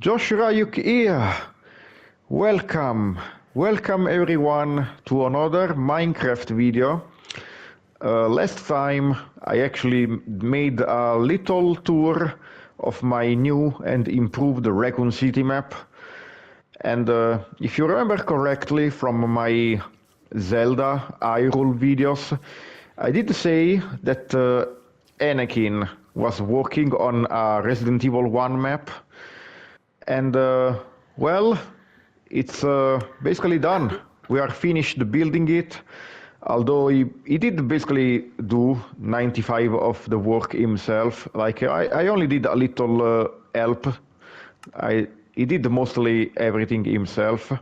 Josh Ryuk here. Welcome everyone to another Minecraft video. Last time I actually made a little tour of my new and improved Raccoon City map. And if you remember correctly from my Zelda Hyrule videos, I did say that Anakin was working on a Resident Evil 1 map. And well, it's basically done. We are finished building it, although he did basically do 95 of the work himself. Like I only did a little help. He did mostly everything himself.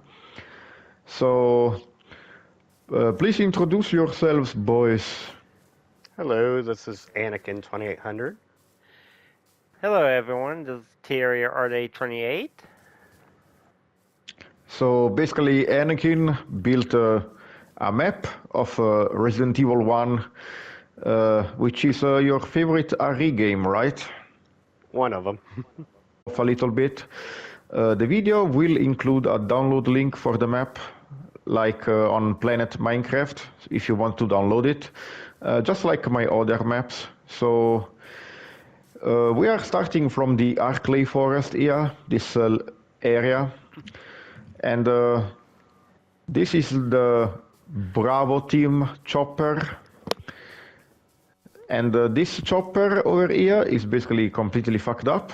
So please introduce yourselves, boys. Hello, this is Anakin2800. Hello everyone, this is TieraErde28. So basically Anakin built a map of Resident Evil 1, which is your favorite RE game, right? One of them. A little bit. The video will include a download link for the map, like on Planet Minecraft, if you want to download it, just like my other maps. So we are starting from the Arklay Forest here, this area, and this is the Bravo team chopper, and this chopper over here is basically completely fucked up,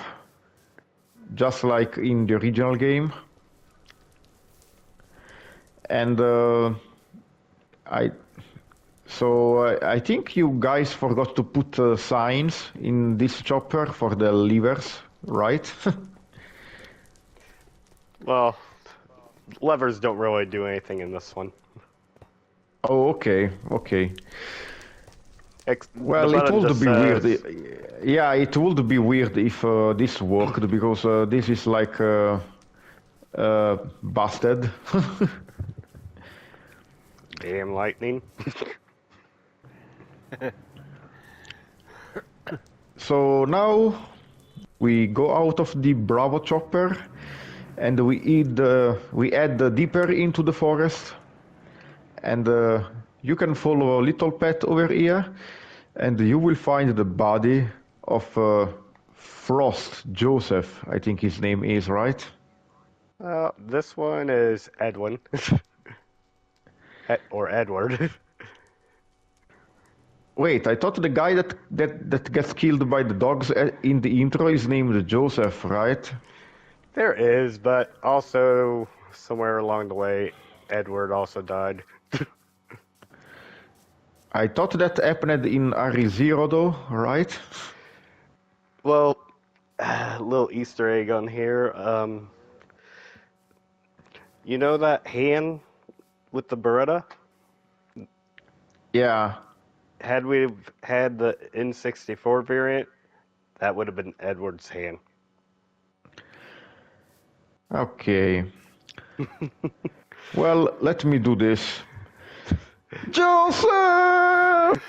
just like in the original game. And I think you guys forgot to put signs in this chopper for the levers, right? Well, levers don't really do anything in this one. Oh, okay. Well, it would be weird. Yeah, it would be weird if this worked, because this is like busted. Damn lightning. So now we go out of the Bravo chopper and we add deeper into the forest, and you can follow a little path over here and you will find the body of Frost Joseph, I think his name is, right? This one is Edwin. Or Edward. Wait, I thought the guy that gets killed by the dogs in the intro is named Joseph, right? There is, but also somewhere along the way, Edward also died. I thought that happened in RE0 though, right? Well, a little Easter egg on here. You know that hand with the Beretta? Yeah. Had we had the N64 variant, that would have been Edward's hand. Okay. Well, let me do this. Joseph!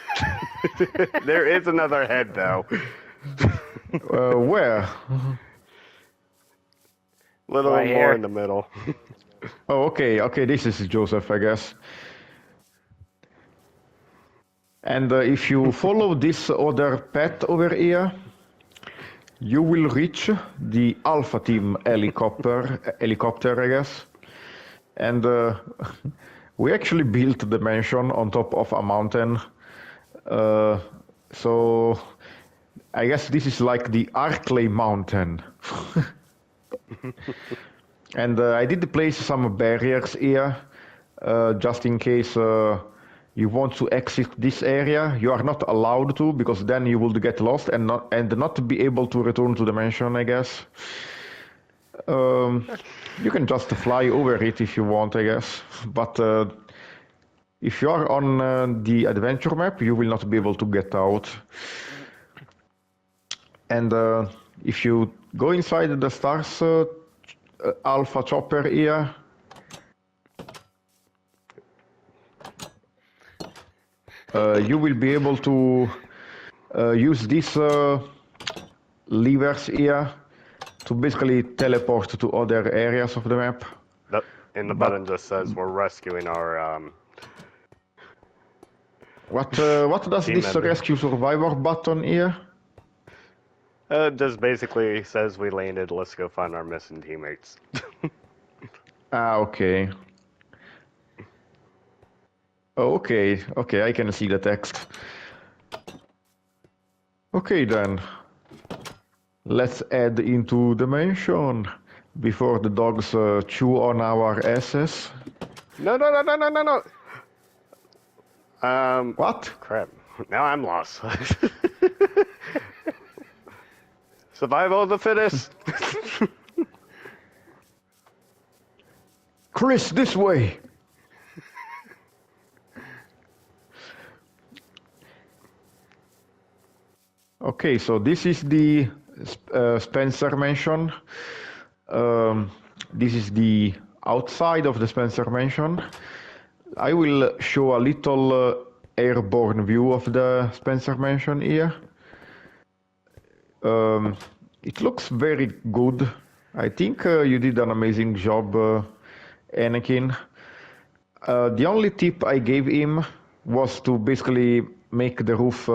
There is another head, though. Where? Little Right more here. in the middle. Oh, okay, this is Joseph, I guess. And if you follow this other path over here, you will reach the Alpha Team helicopter, I guess. And we actually built the mansion on top of a mountain. So I guess this is like the Arklay Mountain. And I did place some barriers here, just in case you want to exit this area. You are not allowed to, because then you will get lost and not be able to return to the mansion, I guess. You can just fly over it if you want, I guess. But if you are on the adventure map, you will not be able to get out. And if you go inside the Stars Alpha chopper here, you will be able to use these levers here to basically teleport to other areas of the map. And the button just says we're rescuing our What does team this member. rescue survivor button here? Just basically says we landed, let's go find our missing teammates. Okay. Okay, I can see the text. Okay then. Let's head into the mansion before the dogs chew on our asses. No. What? Crap. Now I'm lost. Survival of the fittest. Chris, this way! Okay, so this is the Spencer mansion. This is the outside of the Spencer mansion. I will show a little airborne view of the Spencer mansion here. It looks very good. I think you did an amazing job, Anakin. The only tip I gave him was to basically make the roof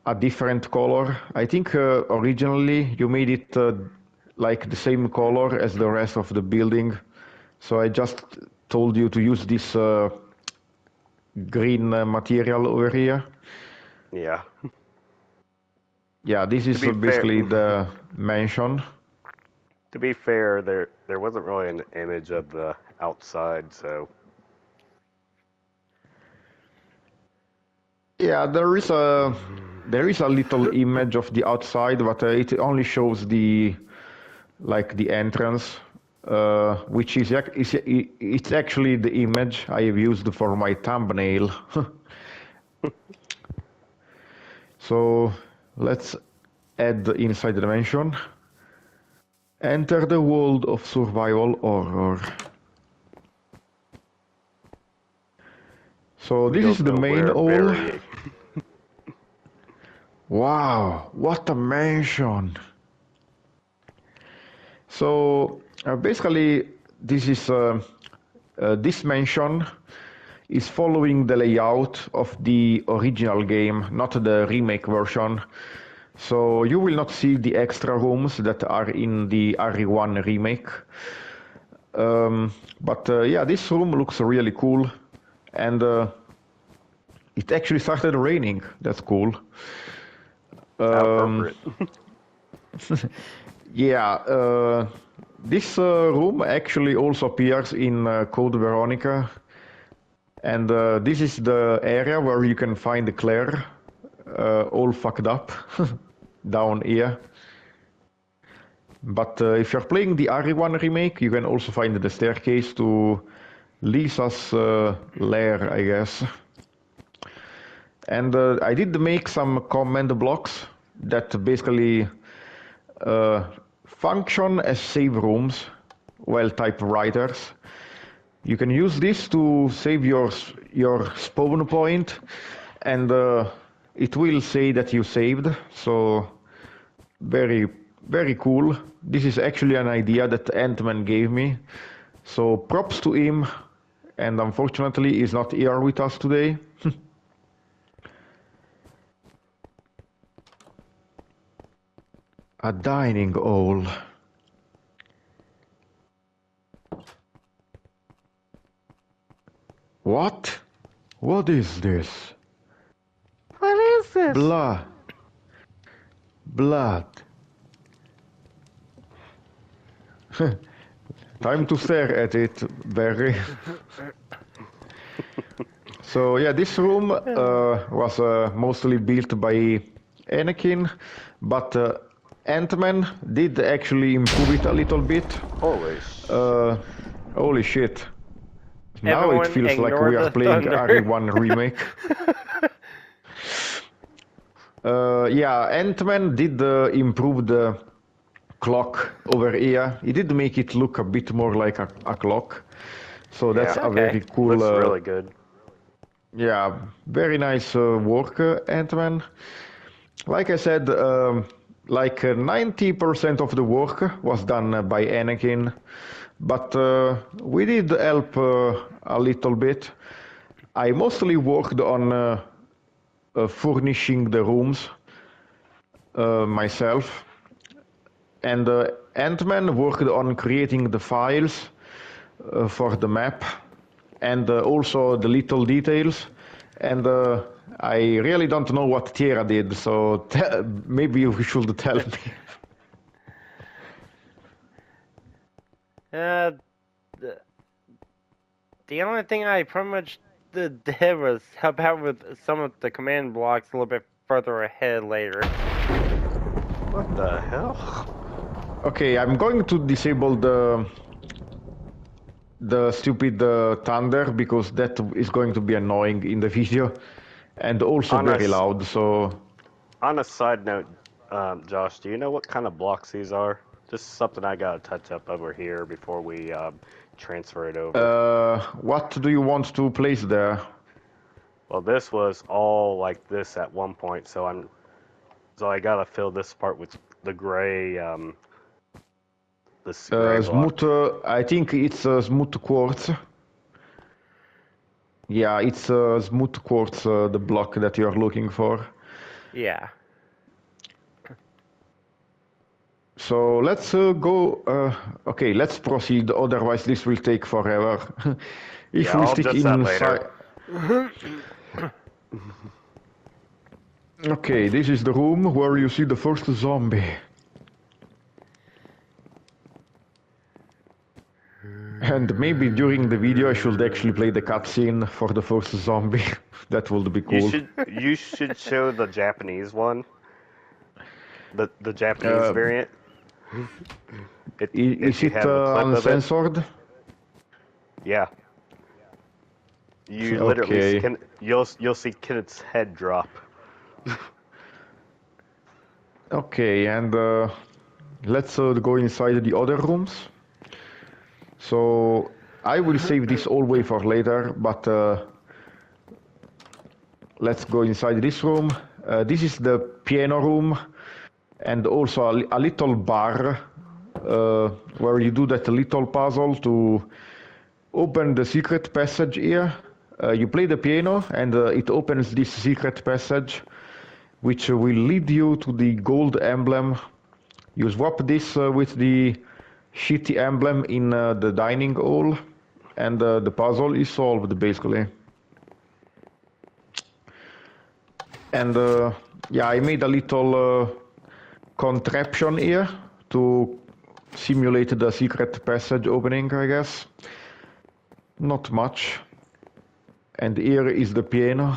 a different color. I think originally you made it like the same color as the rest of the building. So I just told you to use this green material over here. Yeah. Yeah, this is basically the mansion. To be fair, there wasn't really an image of the outside, so. Yeah, there is a little image of the outside, but it only shows the entrance, which is it's actually the image I have used for my thumbnail. So let's head inside the mansion. Enter the world of survival horror. So this is the main hall. Wow, what a mansion! So basically, this is this mansion is following the layout of the original game, not the remake version. So you will not see the extra rooms that are in the RE1 remake. But yeah, this room looks really cool, and it actually started raining. That's cool. Yeah, this room actually also appears in Code Veronica, and this is the area where you can find Claire, all fucked up, down here. But if you're playing the RE1 remake, you can also find the staircase to Lisa's lair, I guess. And I did make some command blocks that basically function as save rooms, well, typewriters. You can use this to save your spawn point, and it will say that you saved. So very, very cool. This is actually an idea that Ant-Man gave me. So props to him, and unfortunately he's not here with us today. A dining hall. What? What is this? What is this? Blood. Blood. Time to stare at it, Barry. So yeah, this room was mostly built by Anakin, but Ant-Man did actually improve it a little bit. Holy shit. Now Everyone it feels like we are playing RE1 remake. Yeah, Ant-Man did improve the clock over here. He did make it look a bit more like a clock. So that's a very cool... Looks really good. Yeah, very nice work, Ant-Man. Like I said, like 90% of the work was done by Anakin, but we did help a little bit. I mostly worked on furnishing the rooms myself, and Ant-Man worked on creating the files for the map and also the little details. And I really don't know what Tiera did, so maybe you should tell me. The only thing I pretty much did was help out with some of the command blocks a little bit further ahead later. What the hell? Okay, I'm going to disable the stupid thunder because that is going to be annoying in the video and also very loud. So, on a side note, Josh, do you know what kind of blocks these are? Just something I gotta touch up over here before we transfer it over. what do you want to place there? Well, this was all like this at one point, so I gotta fill this part with the gray. This gray block. Smooth. I think it's smooth quartz. Yeah, it's smooth quartz, the block that you're looking for. Yeah. So let's go. Okay, let's proceed. Otherwise, this will take forever. If Yeah, we I'll stick adjust that inside. Okay, this is the room where you see the first zombie. And maybe during the video I should actually play the cutscene for the first zombie. That would be cool. You should show the Japanese one. The Japanese variant. Is it uncensored? Yeah. You literally you'll see Kenneth's head drop. Okay, and let's go inside the other rooms. So I will save this all way for later, but let's go inside this room. This is the piano room and also a little bar where you do that little puzzle to open the secret passage here. You play the piano and it opens this secret passage which will lead you to the gold emblem. You swap this with the shitty emblem in the dining hall and the puzzle is solved basically. And yeah, I made a little contraption here to simulate the secret passage opening, I guess. Not much. And here is the piano.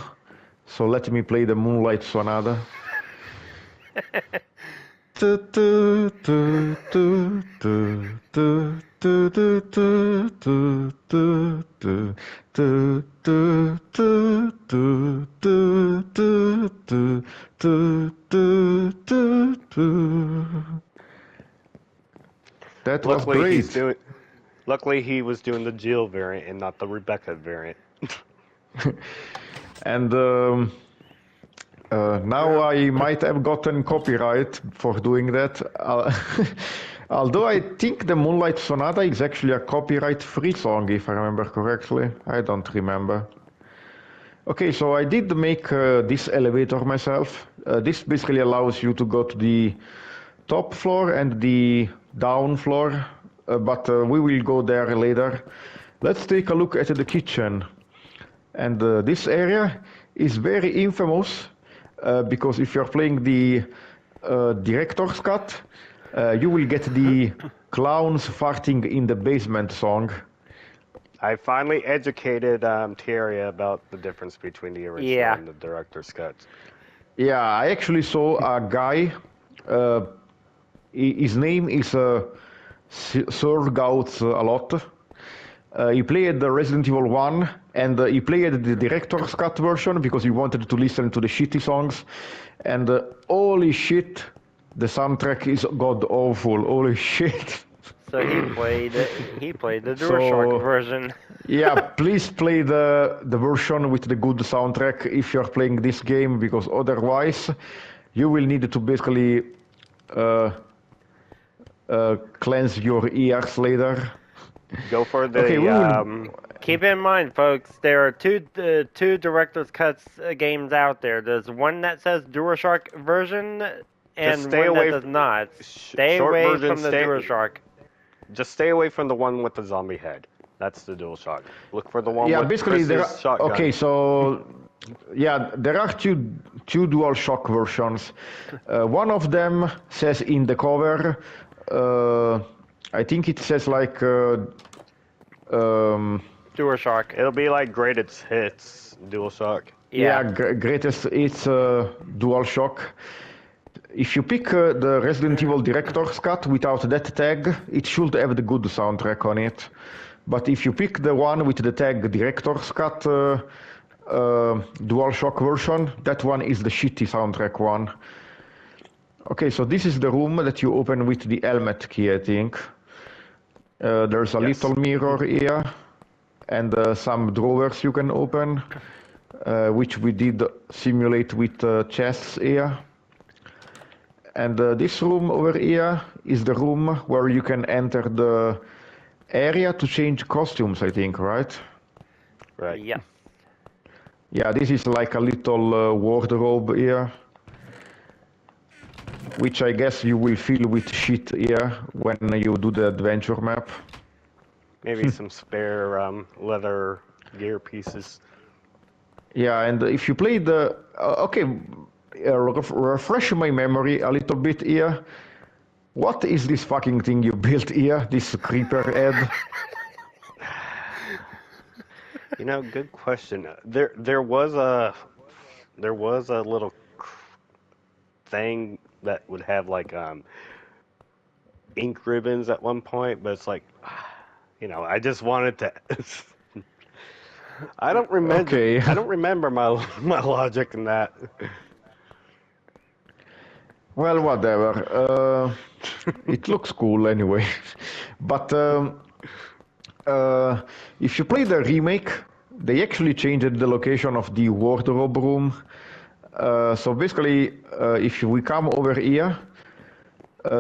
So let me play the Moonlight Sonata. That was great. Luckily, he was doing the Jill variant and not the Rebecca variant. And now I might have gotten copyright for doing that. Although I think the Moonlight Sonata is actually a copyright-free song, if I remember correctly. I don't remember. Okay, so I did make this elevator myself. This basically allows you to go to the top floor and the down floor, but we will go there later. Let's take a look at the kitchen. And this area is very infamous because if you're playing the director's cut, you will get the clowns farting in the basement song. I finally educated TieraErde about the difference between the original and the director's cut. Yeah, I actually saw a guy, his name is Sergouts a lot. He played the Resident Evil 1 and he played the director's cut version because he wanted to listen to the shitty songs. And holy shit, the soundtrack is god awful. Holy shit. So he played the DualShock version. Yeah, please play the version with the good soundtrack if you're playing this game, because otherwise you will need to basically uh, cleanse your ears later. Go for the Okay, we will. Keep in mind, folks, there are two director's cuts games out there. There's one that says DualShock version and stay one away that does not. short Stay away version, from the DualShock. Just stay away from the one with the zombie head. That's the DualShock. Look for the one Yeah, with basically Chris's shotgun. okay, so yeah, there are two DualShock versions. One of them says in the cover, I think it says like DualShock. It'll be like greatest hits DualShock. yeah, greatest hits DualShock. If you pick the Resident Evil Director's Cut without that tag, it should have the good soundtrack on it. But if you pick the one with the tag Director's Cut DualShock version, that one is the shitty soundtrack one. Okay, so this is the room that you open with the helmet key, I think. There's a little mirror here, and some drawers you can open, which we did simulate with chests here. And this room over here is the room where you can enter the area to change costumes, I think, right? Right. Yeah. Yeah, this is like a little wardrobe here, which I guess you will fill with shit here when you do the adventure map. Maybe some spare leather gear pieces. Yeah, and if you play the... okay, refresh my memory a little bit here. What is this fucking thing you built here, this creeper head? You know, good question. There was a little thing that would have like ink ribbons at one point, but it's like, you know, I just wanted to. I don't remember. Okay. I don't remember my logic in that. Well, whatever. It looks cool anyway. But if you play the remake, they actually changed the location of the wardrobe room. So basically, if we come over here,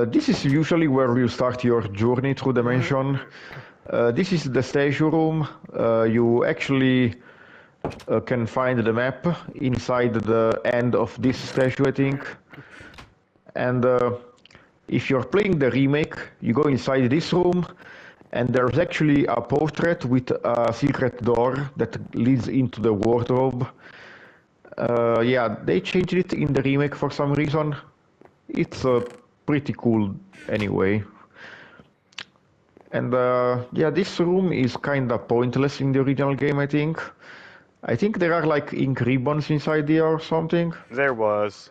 this is usually where you start your journey through the mansion. This is the statue room. You actually can find the map inside the end of this statue, I think. And if you're playing the remake, you go inside this room, and there's actually a portrait with a secret door that leads into the wardrobe. Yeah, they changed it in the remake for some reason. It's pretty cool anyway. And yeah, this room is kinda pointless in the original game, I think. I think there are like ink ribbons inside here or something. There was.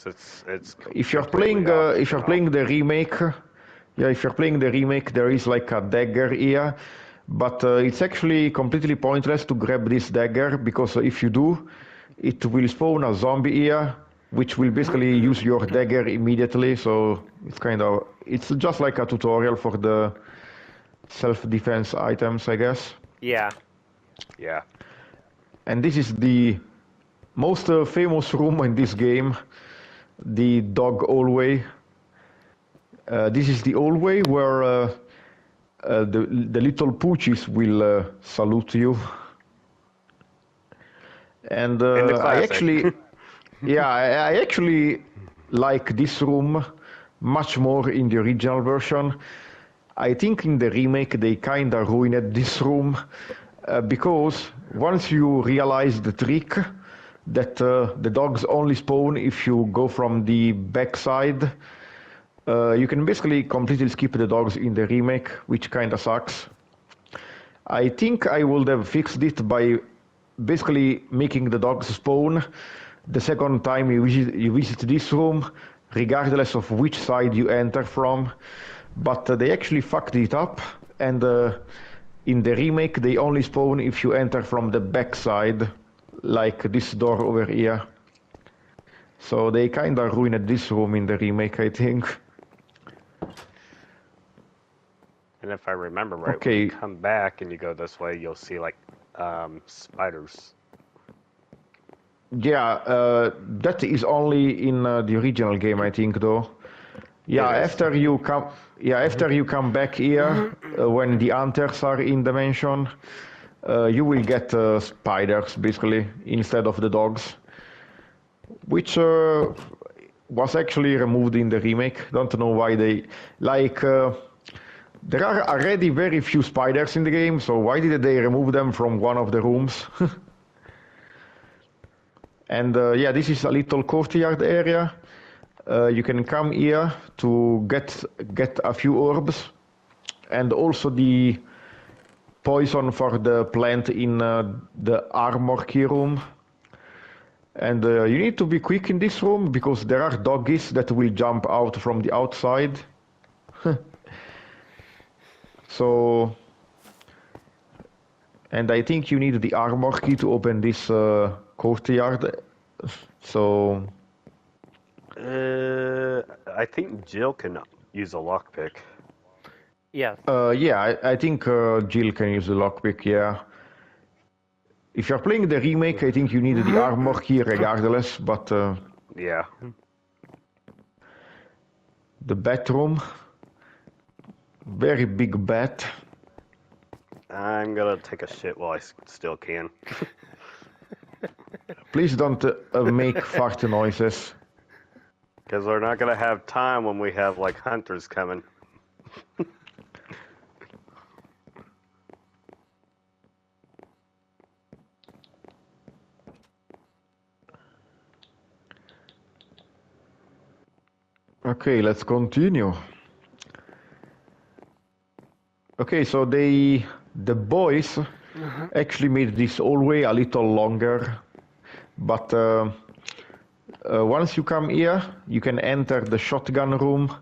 It's. If you're playing the remake, yeah, if you're playing the remake, there is like a dagger here, but it's actually completely pointless to grab this dagger, because if you do, it will spawn a zombie here, which will basically use your dagger immediately. So it's just like a tutorial for the self-defense items, I guess. Yeah. Yeah. And this is the most famous room in this game, the dog hallway. This is the hallway where the little poochies will salute you. And I actually, yeah, I actually like this room much more in the original version. I think in the remake they kinda ruined this room because once you realize the trick that the dogs only spawn if you go from the backside, you can basically completely skip the dogs in the remake, which kinda sucks. I think I would have fixed it by basically making the dogs spawn the second time you visit this room, regardless of which side you enter from. But they actually fucked it up, and in the remake they only spawn if you enter from the back side, like this door over here. So they kinda ruined this room in the remake, I think. And if I remember right, Okay. when you come back and you go this way, you'll see like spiders. Yeah, that is only in the original game, I think, though. Yeah, It is. after you come back here, when the hunters are in the mansion, you will get spiders basically instead of the dogs, which was actually removed in the remake. Don't know why they like. There are already very few spiders in the game, so why did they remove them from one of the rooms? And yeah, this is a little courtyard area. You can come here to get a few herbs, and also the poison for the plant in the armor key room. And you need to be quick in this room because there are doggies that will jump out from the outside. So, and I think you need the armor key to open this courtyard. So, I think Jill can use a lockpick. Yes. yeah, I think Jill can use the lockpick, yeah. If you're playing the remake, I think you need the armor key regardless, but Yeah. the bedroom, very big bed. I'm gonna take a shit while I still can. Please don't make fart noises. Because we're not gonna have time when we have like hunters coming. Okay, let's continue. Okay, so the boys actually made this hallway a little longer, but once you come here, you can enter the shotgun room.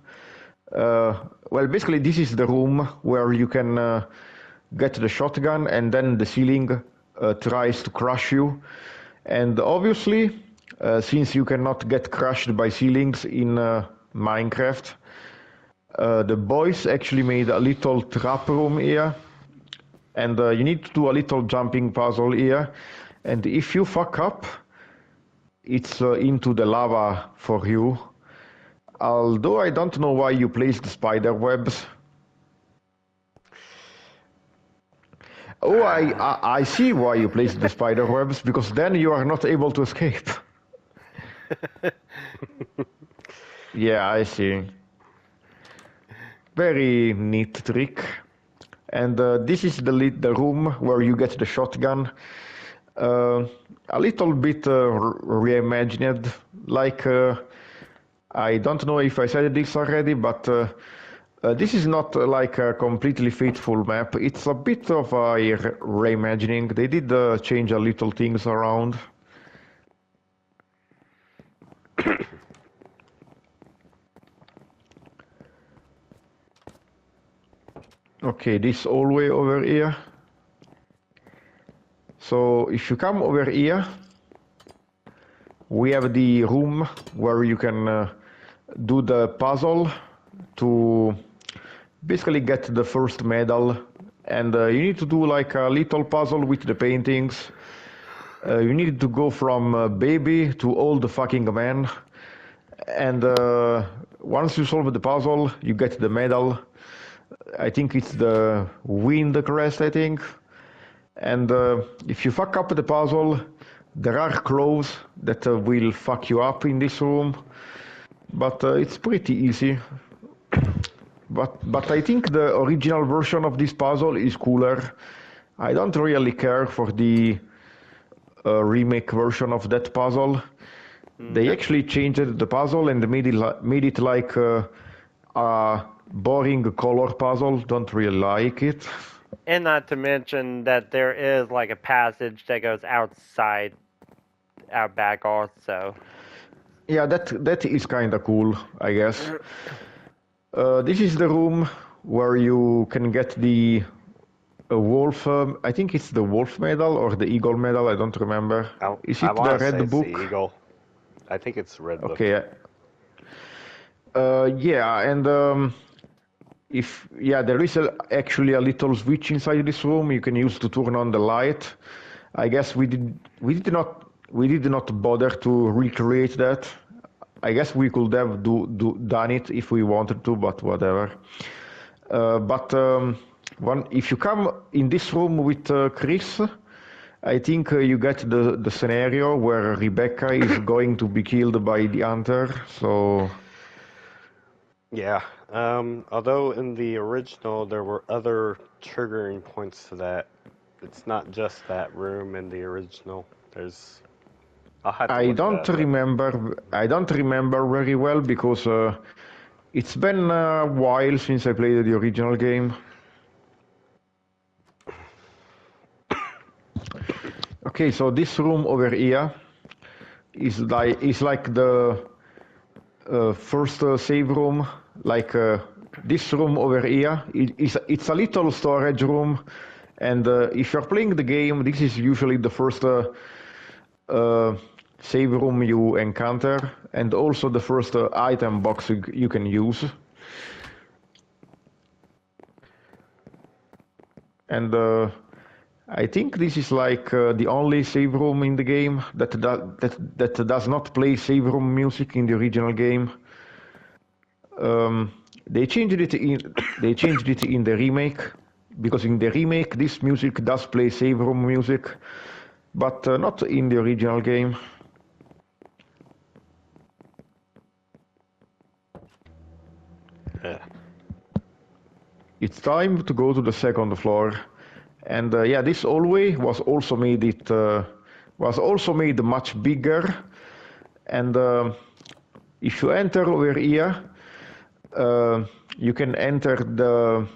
Well, basically, this is the room where you can get the shotgun, and then the ceiling tries to crush you. And obviously, since you cannot get crushed by ceilings in Minecraft, the boys actually made a little trap room here, and you need to do a little jumping puzzle here, and if you fuck up, it's into the lava for you. Although I don't know why you placed the spider webs. Oh, I see why you placed the spider webs, because then you are not able to escape. Yeah, I see. Very neat trick. And this is the room where you get the shotgun. A little bit reimagined, like I don't know if I said this already, but this is not like a completely faithful map. It's a bit of a reimagining. They did change a little things around. Okay, this hallway over here. So if you come over here, we have the room where you can do the puzzle to basically get the first medal, and you need to do like a little puzzle with the paintings. You need to go from baby to old fucking man, and once you solve the puzzle, you get the medal. I think it's the wind crest, I think. And if you fuck up the puzzle, there are claws that will fuck you up in this room, but it's pretty easy. But I think the original version of this puzzle is cooler. I don't really care for the remake version of that puzzle. They actually changed the puzzle and made it like a boring color puzzle. Don't really like it. And not to mention that there is like a passage that goes outside, out back also. Yeah, that is kind of cool, I guess. This is the room where you can get the wolf. I think it's the wolf medal or the eagle medal. I don't remember. Is it the red book? The eagle. I think it's red book. Okay. Yeah, and there is actually a little switch inside this room you can use to turn on the light. I guess we did not bother to recreate that. I guess we could have done it if we wanted to, but whatever. If you come in this room with Chris, I think you get the scenario where Rebecca is going to be killed by the hunter. So Yeah. Although in the original there were other triggering points to that. It's not just that room in the original. There's. I'll have to I look don't that up. remember. I don't remember very well because it's been a while since I played the original game. Okay, so this room over here is like the first save room. Like this room over here, it's a little storage room, and if you're playing the game, this is usually the first save room you encounter, and also the first item box you can use. And I think this is like the only save room in the game that does not play save room music in the original game. They changed it in the remake, because in the remake this music does play save room music, but not in the original game. It's time to go to the second floor, and yeah, this hallway was also made much bigger. And if you enter over here, you can enter the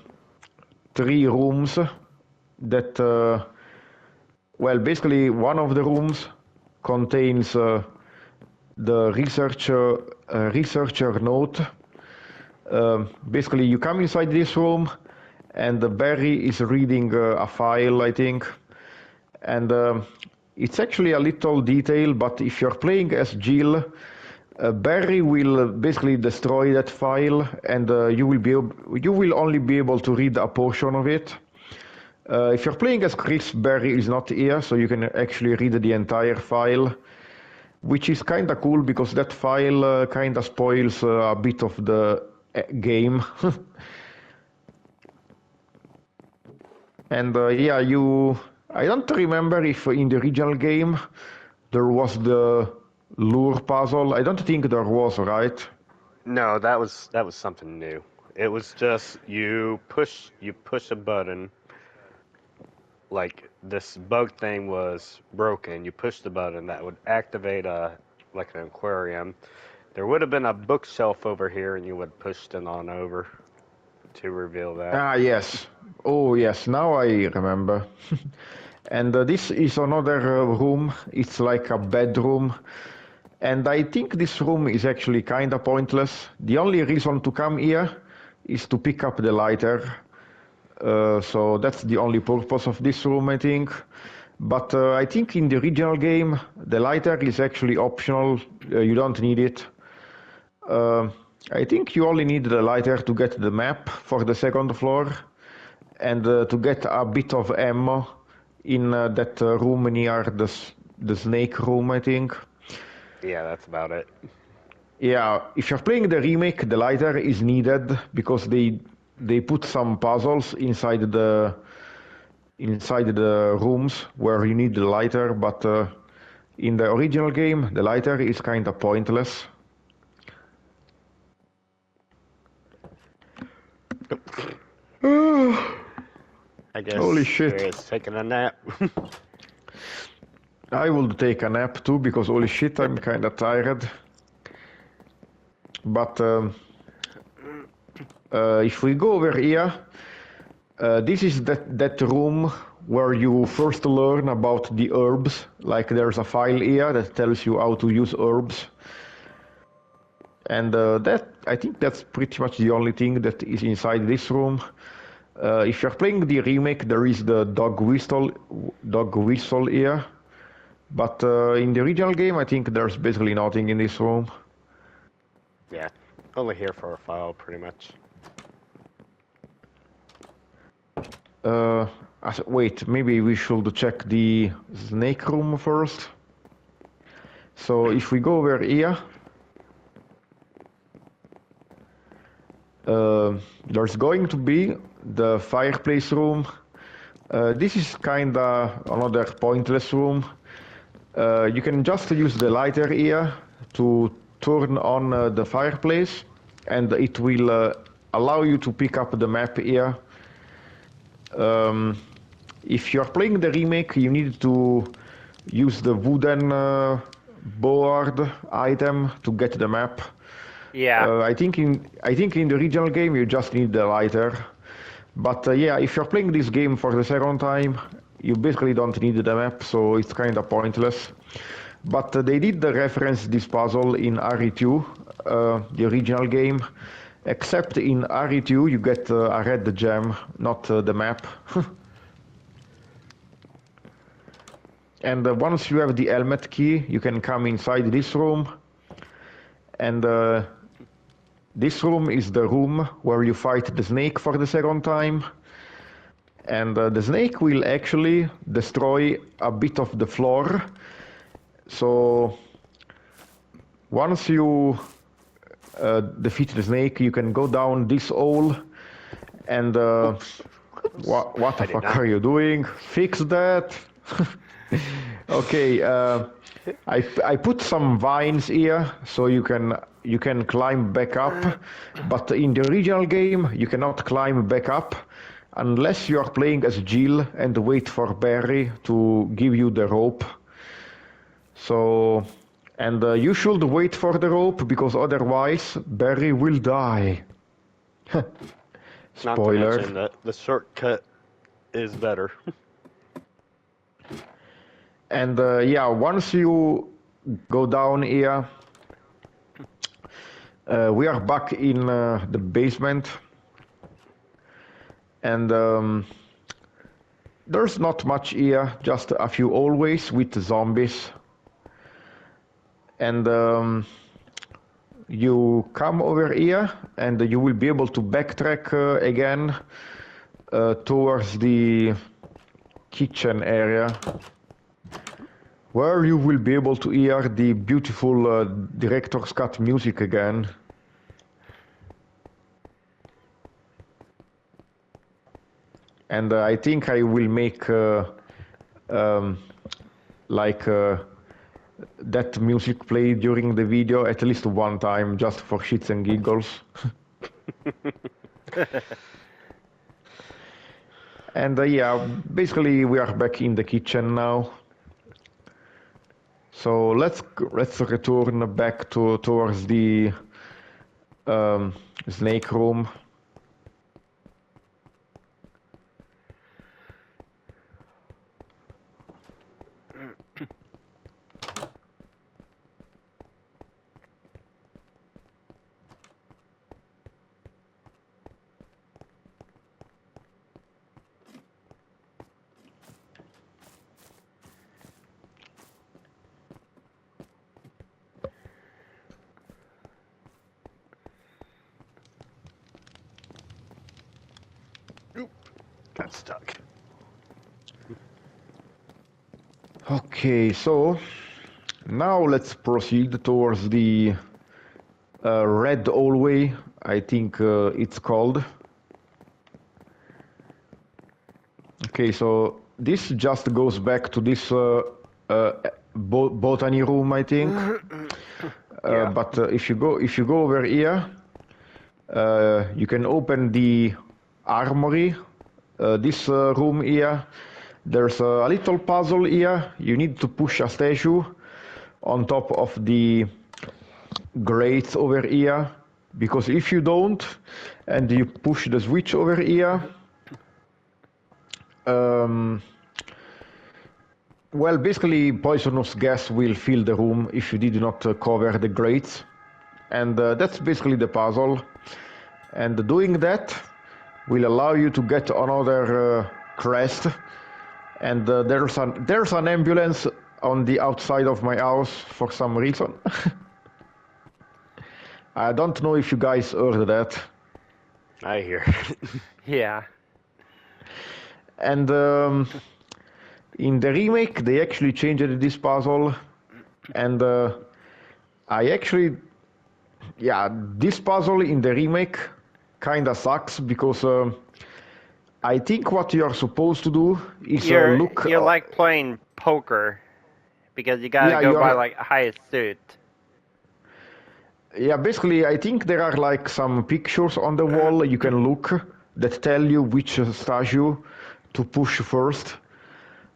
3 rooms that, well, basically one of the rooms contains the researcher note. Basically, you come inside this room, and Barry is reading a file, I think, and it's actually a little detail, but if you're playing as Jill, Barry will basically destroy that file, and you will only be able to read a portion of it. If you're playing as Chris, Barry is not here, so you can actually read the entire file, which is kind of cool because that file kind of spoils a bit of the game. And yeah, I don't remember if in the original game there was the lure puzzle. I don't think there was, right? No, that was something new. It was just you push a button. Like this bug thing was broken. You push the button that would activate like an aquarium. There would have been a bookshelf over here, and you would push it on over to reveal that. Ah, yes. Oh, yes. Now I remember. And this is another room. It's like a bedroom. And I think this room is actually kind of pointless. The only reason to come here is to pick up the lighter. So that's the only purpose of this room, I think. But I think in the original game, the lighter is actually optional. You don't need it. I think you only need the lighter to get the map for the second floor, and to get a bit of ammo in that room near the snake room, I think. Yeah, that's about it. Yeah, if you're playing the remake, the lighter is needed because they put some puzzles inside the rooms where you need the lighter, but in the original game, the lighter is kind of pointless. I guess Holy shit. It's taking a nap. I will take a nap too, because holy shit, I'm kind of tired. But if we go over here, this is that room where you first learn about the herbs. Like there's a file here that tells you how to use herbs. And I think that's pretty much the only thing that is inside this room. If you're playing the remake, there is the dog whistle here. But in the original game, I think there's basically nothing in this room. Yeah, only here for a file, pretty much. Wait, maybe we should check the snake room first. So if we go over here, there's going to be the fireplace room. This is kinda another pointless room. You can just use the lighter here to turn on the fireplace, and it will allow you to pick up the map here. If you're playing the remake, you need to use the wooden board item to get the map. Yeah. I think in the original game you just need the lighter, but yeah, if you're playing this game for the second time, you basically don't need the map, so it's kind of pointless. But they did reference this puzzle in RE2, the original game, except in RE2 you get a red gem, not the map. And once you have the helmet key, you can come inside this room, and this room is the room where you fight the snake for the second time. And the snake will actually destroy a bit of the floor. So once you defeat the snake, you can go down this hole. And what the fuck are you doing? Fix that. Okay, I put some vines here so you can climb back up, but in the original game you cannot climb back up unless you are playing as Jill and wait for Barry to give you the rope. So, and you should wait for the rope because otherwise Barry will die. Not to Spoiler. mention that the shortcut is better. And yeah, once you go down here, we are back in the basement, and there's not much here, just a few hallways with zombies. And you come over here, and you will be able to backtrack again towards the kitchen area, where you will be able to hear the beautiful director's cut music again. And I think I will make that music play during the video at least one time, just for shits and giggles. And yeah, basically we are back in the kitchen now. So let's return back towards the snake room. Got stuck. Okay, so now let's proceed towards the red hallway, I think it's called. Okay, so this just goes back to this botany room, I think. Yeah. But if you go over here, you can open the armory. This room here, there's a little puzzle here. You need to push a statue on top of the grates over here, because if you don't, and you push the switch over here, well, basically poisonous gas will fill the room if you did not cover the grates, and that's basically the puzzle. And doing that will allow you to get another crest. And there's an ambulance on the outside of my house for some reason. I don't know if you guys heard that. I hear. Yeah. And in the remake, they actually changed this puzzle. And I actually, yeah, this puzzle in the remake kinda sucks because I think what you are supposed to do is look. You're like playing poker, because you gotta Yeah, go you by are. like highest suit. Yeah, basically, I think there are like some pictures on the wall you can look that tell you which statue to push first.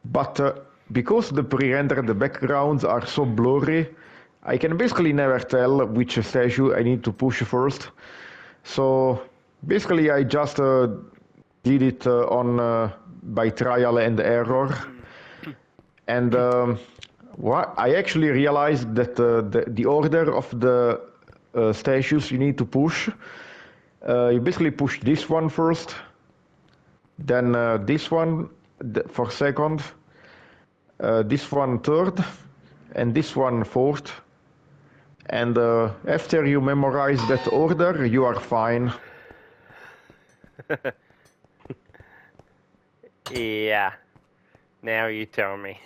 But because the pre-rendered backgrounds are so blurry, I can basically never tell which statue I need to push first. So basically, I just did it by trial and error. And I actually realized that the order of the statues you need to push, you basically push this one first, then this one for second, this one third, and this one fourth. And after you memorize that order, you are fine. Yeah. Now you tell me.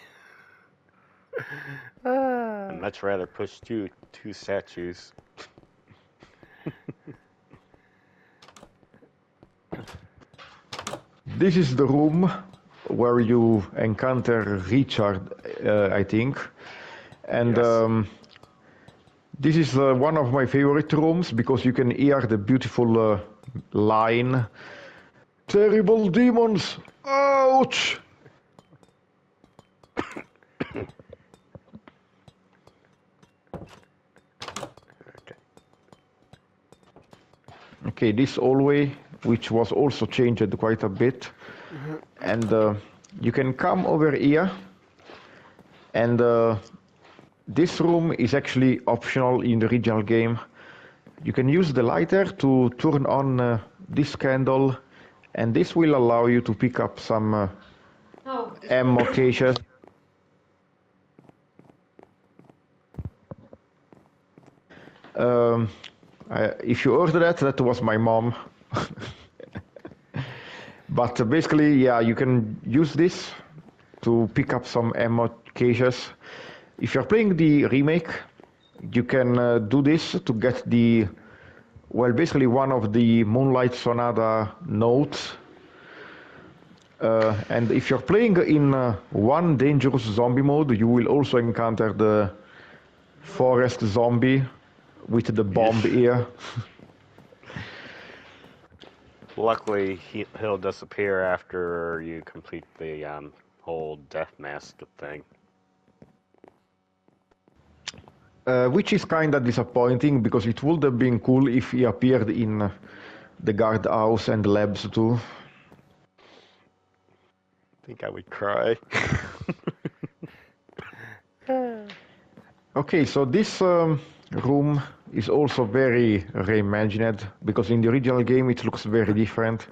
I'd much rather push two statues. This is the room where you encounter Richard, I think. And Yes. this is one of my favorite rooms because you can hear the beautiful line. Terrible demons! Ouch! Okay, this hallway, which was also changed quite a bit. And you can come over here. And this room is actually optional in the original game. You can use the lighter to turn on this candle, and this will allow you to pick up some ammo caches. If you heard that, that was my mom. But basically, yeah, you can use this to pick up some ammo caches. If you're playing the remake, you can do this to get the, well, basically one of the Moonlight Sonata notes. And if you're playing in one dangerous zombie mode, you will also encounter the forest zombie with the bomb ear. Luckily, he'll disappear after you complete the whole death mask thing. Which is kinda disappointing because it would have been cool if he appeared in the guardhouse and labs too. I think I would cry. Okay, so this room is also very reimagined because in the original game it looks very different.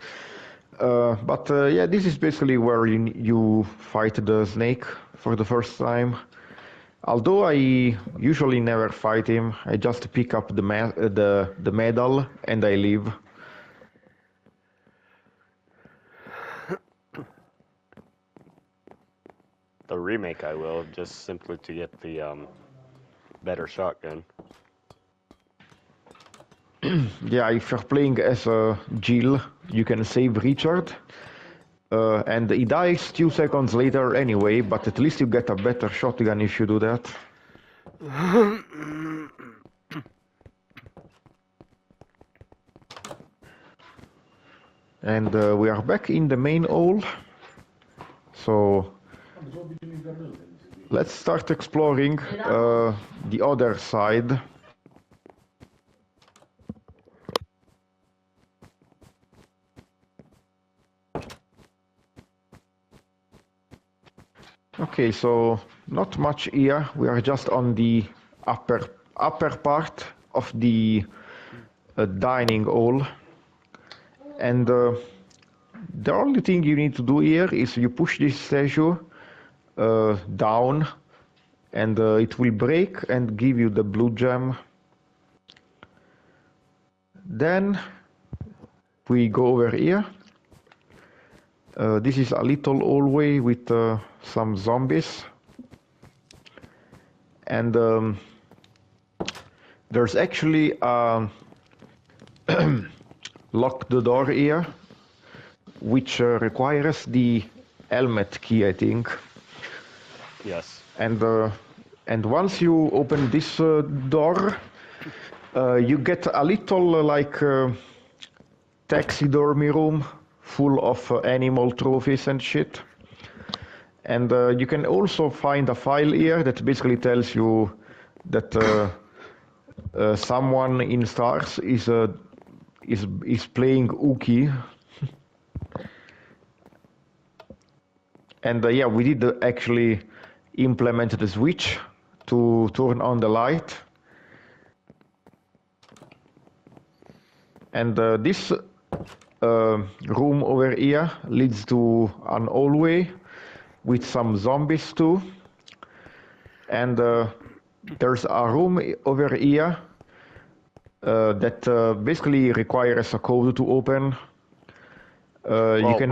But yeah, this is basically where you fight the snake for the first time. Although I usually never fight him, I just pick up the medal and I leave. The remake I will, just simply to get the better shotgun. Yeah, if you're playing as Jill, you can save Richard. And he dies 2 seconds later anyway, but at least you get a better shotgun if you do that. And we are back in the main hall. So let's start exploring the other side. Okay, so not much here. We are just on the upper part of the dining hall. And the only thing you need to do here is you push this statue down and it will break and give you the blue gem. Then we go over here. This is a little hallway with some zombies. And there's actually a lock the door here, which requires the helmet key, I think. Yes. And once you open this door, you get a little taxidermy room full of animal trophies and shit. And you can also find a file here that basically tells you that someone in Stars is playing Uki. And yeah, we did actually implement the switch to turn on the light. And this room over here leads to an hallway with some zombies too. And there's a room over here that basically requires a code to open. You can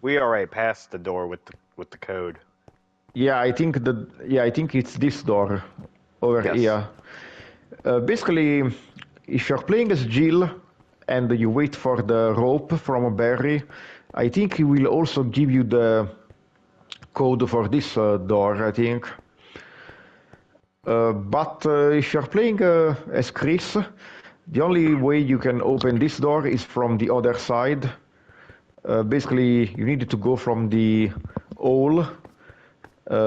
we already passed the door with the code. Yeah, I think it's this door over here. Basically, if you're playing as Jill and you wait for the rope from Barry, I think he will also give you the code for this door, I think. But if you're playing as Chris, the only way you can open this door is from the other side. Basically, you need to go from the hall,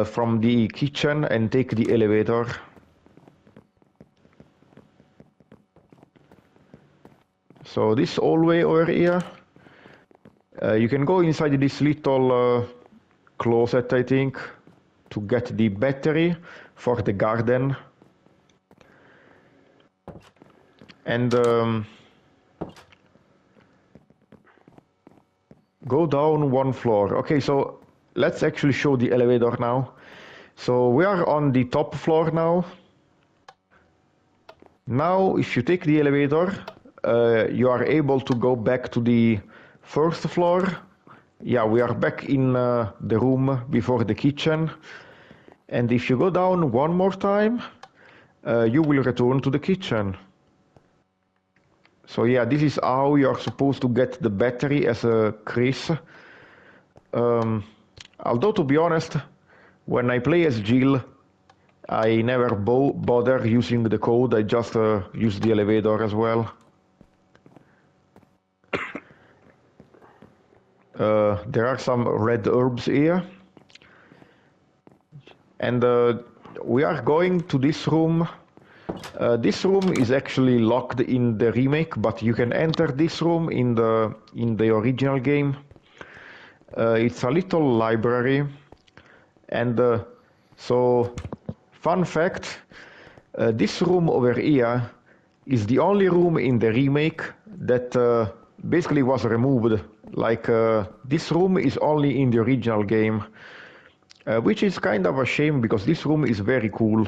from the kitchen, and take the elevator. So this hallway over here, you can go inside this little closet, I think, to get the battery for the garden. And go down one floor. Okay, so let's actually show the elevator now. So we are on the top floor now. Now, if you take the elevator, you are able to go back to the first floor. Yeah, we are back in the room before the kitchen. And if you go down one more time, you will return to the kitchen. So yeah, this is how you are supposed to get the battery as a Chris. Although, to be honest, when I play as Jill, I never bother using the code. I just use the elevator as well. There are some red herbs here. And we are going to this room. This room is actually locked in the remake, but you can enter this room in the original game. It's a little library, and so fun fact, this room over here is the only room in the remake that basically was removed. Like this room is only in the original game, which is kind of a shame because this room is very cool.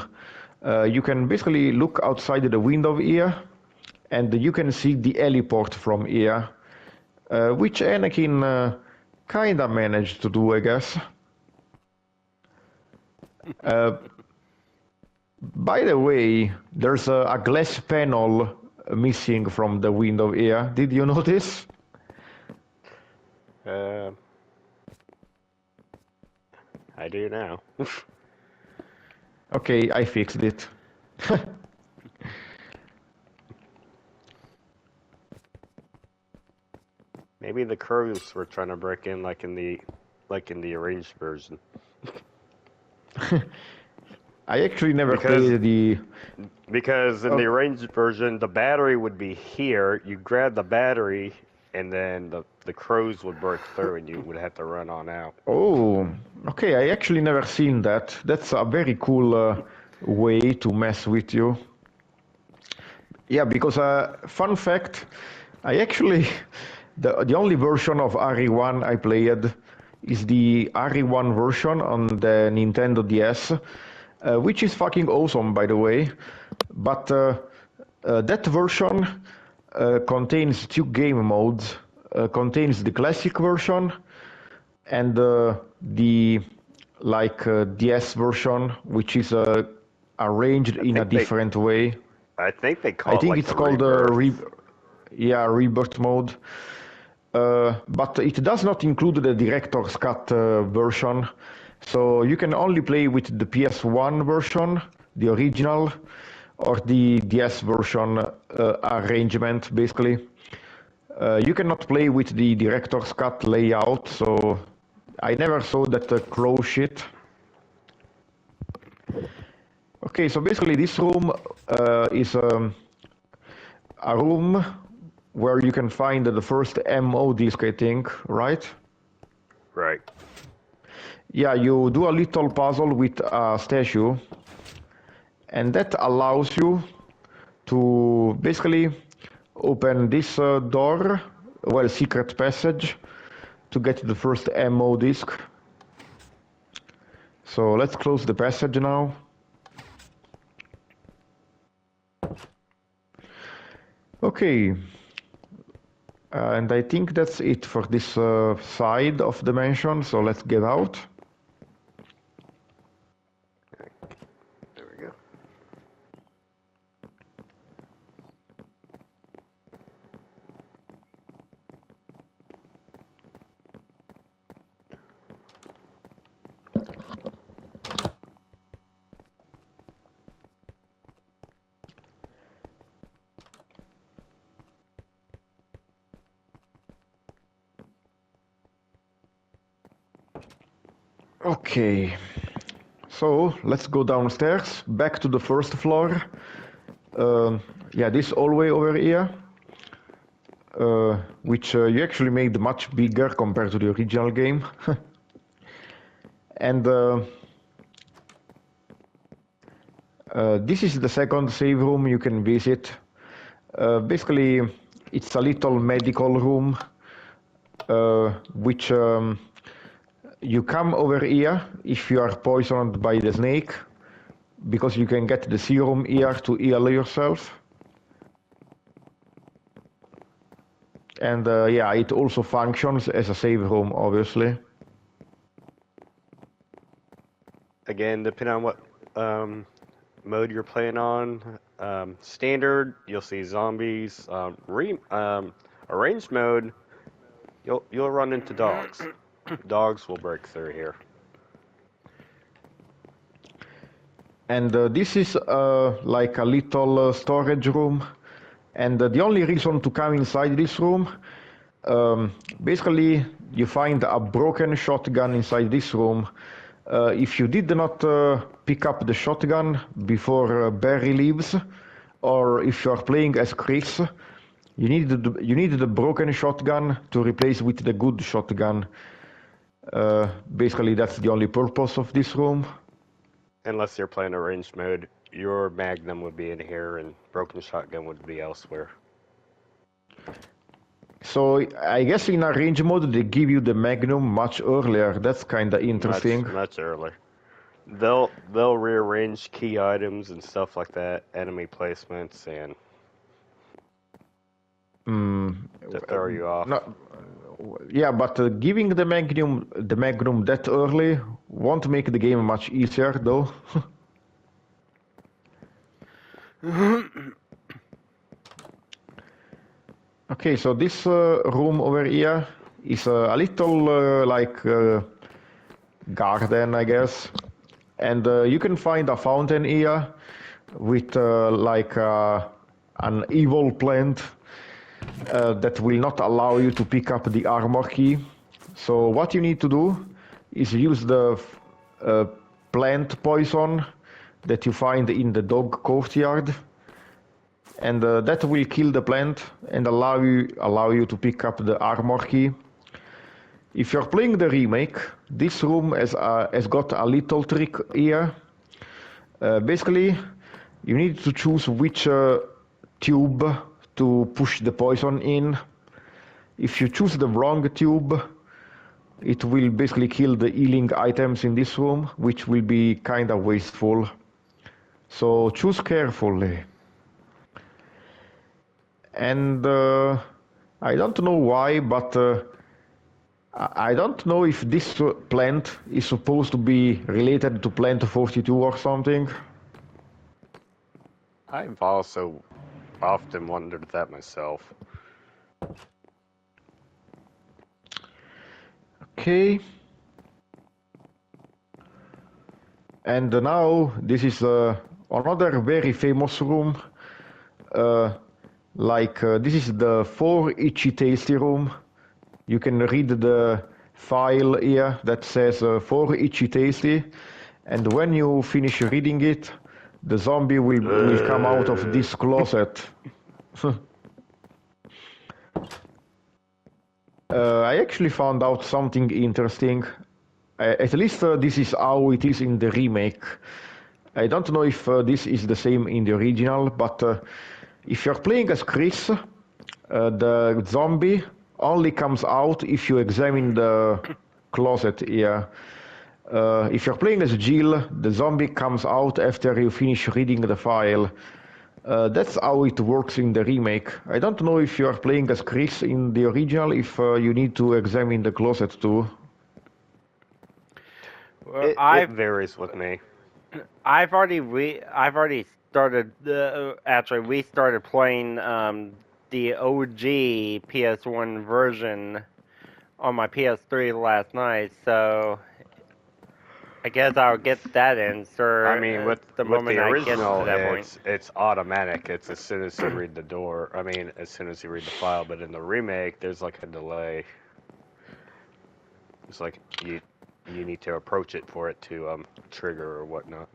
You can basically look outside the window here, and you can see the heliport from here, which Anakin kinda managed to do, I guess. By the way, there's a glass panel missing from the window here. Did you notice? I do now. Okay, I fixed it. Maybe the crows were trying to break in like in the arranged version. I actually never played the... Because in the arranged version, the battery would be here, you grab the battery, and then the crows would break through and you would have to run on out. Oh, okay, I actually never seen that. That's a very cool way to mess with you. Yeah, because fun fact, I actually... The only version of RE1 I played is the RE1 version on the Nintendo DS, which is fucking awesome, by the way. But that version contains two game modes. Contains the classic version and the DS version, which is arranged in a different way. I think they call I think it's called yeah, rebirth mode. But it does not include the director's cut version, so you can only play with the PS1 version, the original, or the DS version arrangement, basically. You cannot play with the director's cut layout, so I never saw that crow shit. Okay, so basically this room is a room where you can find the first MO disc, I think, right? Right. Yeah, you do a little puzzle with a statue, and that allows you to basically open this door, well, secret passage, to get the first MO disc. So let's close the passage now. Okay, and I think that's it for this side of the mansion, so let's get out. There we go. Okay, so let's go downstairs, back to the first floor. Yeah, this hallway over here, which you actually made much bigger compared to the original game. And this is the second save room you can visit. Basically, it's a little medical room, which you come over here if you are poisoned by the snake, because you can get the serum here to heal yourself. And yeah, it also functions as a save room, obviously. Again, depending on what mode you're playing on, standard, you'll see zombies. Arranged mode, you'll run into dogs. Dogs will break through here. And this is like a little storage room. And the only reason to come inside this room, basically you find a broken shotgun inside this room. If you did not pick up the shotgun before Barry leaves, or if you are playing as Chris, you need the broken shotgun to replace with the good shotgun. Basically, that's the only purpose of this room. Unless you're playing arranged mode, your Magnum would be in here and broken shotgun would be elsewhere. So I guess in arrange mode they give you the Magnum much earlier. That's kind of interesting. Much earlier. They'll rearrange key items and stuff like that, enemy placements, and to throw you off. No, yeah, but giving the Magnum that early won't make the game much easier, though. Okay, so this room over here is a little like garden, I guess, and you can find a fountain here with like an evil plant that will not allow you to pick up the armor key. So what you need to do is use the plant poison that you find in the dog courtyard, and that will kill the plant and allow you to pick up the armor key. If you're playing the remake, this room has got a little trick here. Basically, you need to choose which tube to push the poison in. If you choose the wrong tube, it will basically kill the healing items in this room, which will be kind of wasteful. So choose carefully. And I don't know why, but I don't know if this plant is supposed to be related to plant 42 or something. I've also often wondered that myself. Okay. And now this is another very famous room. This is the 4 itchy tasty room. You can read the file here that says 4 itchy tasty, and when you finish reading it, the zombie will come out of this closet. I actually found out something interesting. At least this is how it is in the remake. I don't know if this is the same in the original, but if you're playing as Chris, the zombie only comes out if you examine the closet here. If you're playing as Jill, the zombie comes out after you finish reading the file. That's how it works in the remake. I don't know if you're playing as Chris in the original, if you need to examine the closet too. Well, It varies with me. I've already started. Actually, we started playing the OG PS1 version on my PS3 last night, so I guess I'll get that answer. I mean, with the the moment I get original, to that point. it's automatic. It's as soon as you read the door. I mean, as soon as you read the file. But in the remake, there's like a delay. It's like you need to approach it for it to trigger or whatnot.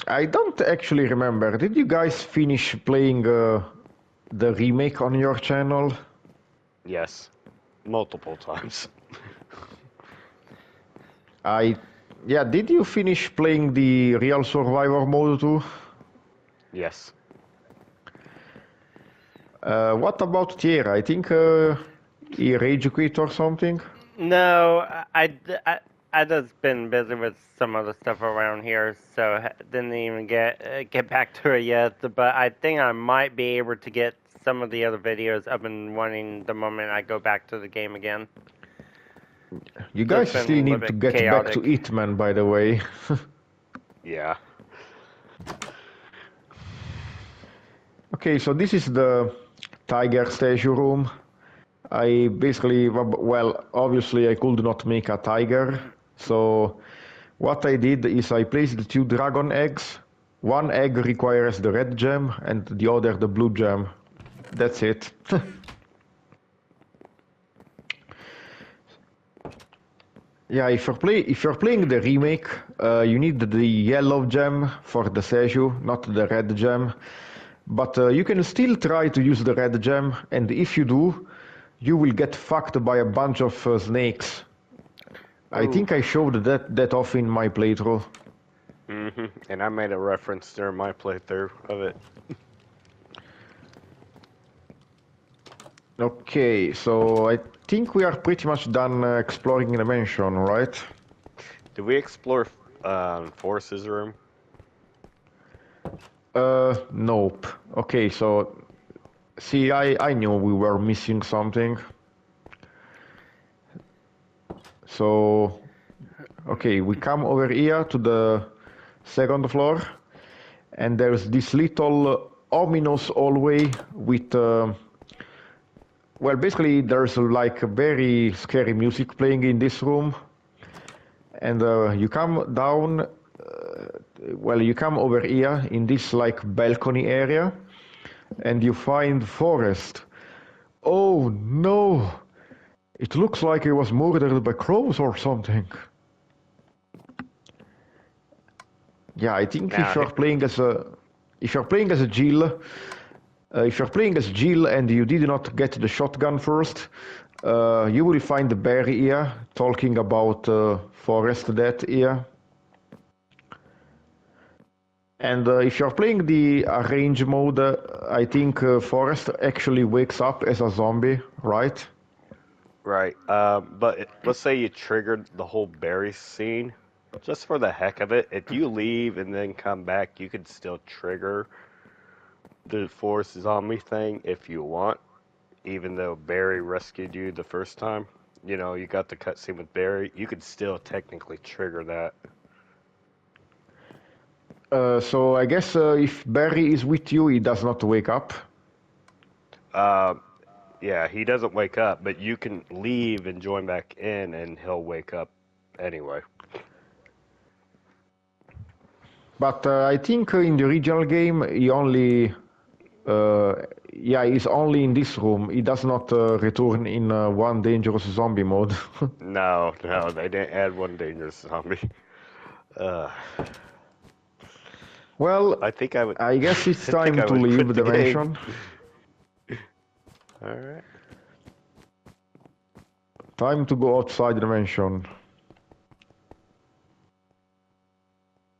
I don't actually remember. Did you guys finish playing the remake on your channel? Yes, multiple times. Did you finish playing the Real Survivor mode too? Yes. What about Tierra? I think he rage quit or something? No, I just been busy with some other stuff around here, so didn't even get back to it yet. But I think I might be able to get some of the other videos up and running the moment I go back to the game again. You guys still need to get back to Hitman, by the way. Yeah. Okay, so this is the Tiger statue room. I basically, well, obviously I could not make a tiger, so what I did is I placed 2 dragon eggs. One egg requires the red gem and the other the blue gem. That's it. Yeah, if you're playing the remake, you need the yellow gem for the statue, not the red gem. But you can still try to use the red gem, and if you do, you will get fucked by a bunch of snakes. I think I showed that off in my playthrough. And I made a reference during my playthrough of it. Okay, so I think we are pretty much done exploring the mansion, right? Did we explore Forrest's room? Nope. Okay, so see, I knew we were missing something. So, okay, we come over here to the 2nd floor, and there's this little ominous hallway with, well, basically there's like a very scary music playing in this room, and you come down, you come over here in this like balcony area, and you find Forrest. Oh no! It looks like he was murdered by crows or something. Yeah, I think if you're playing as a Jill, and you did not get the shotgun first, you will find Barry here talking about Forrest death here. And if you're playing the arrange mode, I think Forrest actually wakes up as a zombie, right? Right. But let's say you triggered the whole Barry scene. Just for the heck of it, if you leave and then come back, you could still trigger the Force zombie thing if you want, even though Barry rescued you the first time. You know, you got the cutscene with Barry. You could still technically trigger that. So I guess if Barry is with you, he does not wake up. Yeah, he doesn't wake up, but you can leave and join back in, and he'll wake up anyway. But I think in the original game he only, he's only in this room. He does not return in one dangerous zombie mode. No, they didn't add one dangerous zombie. Well, I guess it's time to leave the mansion. All right. Time to go outside the mansion.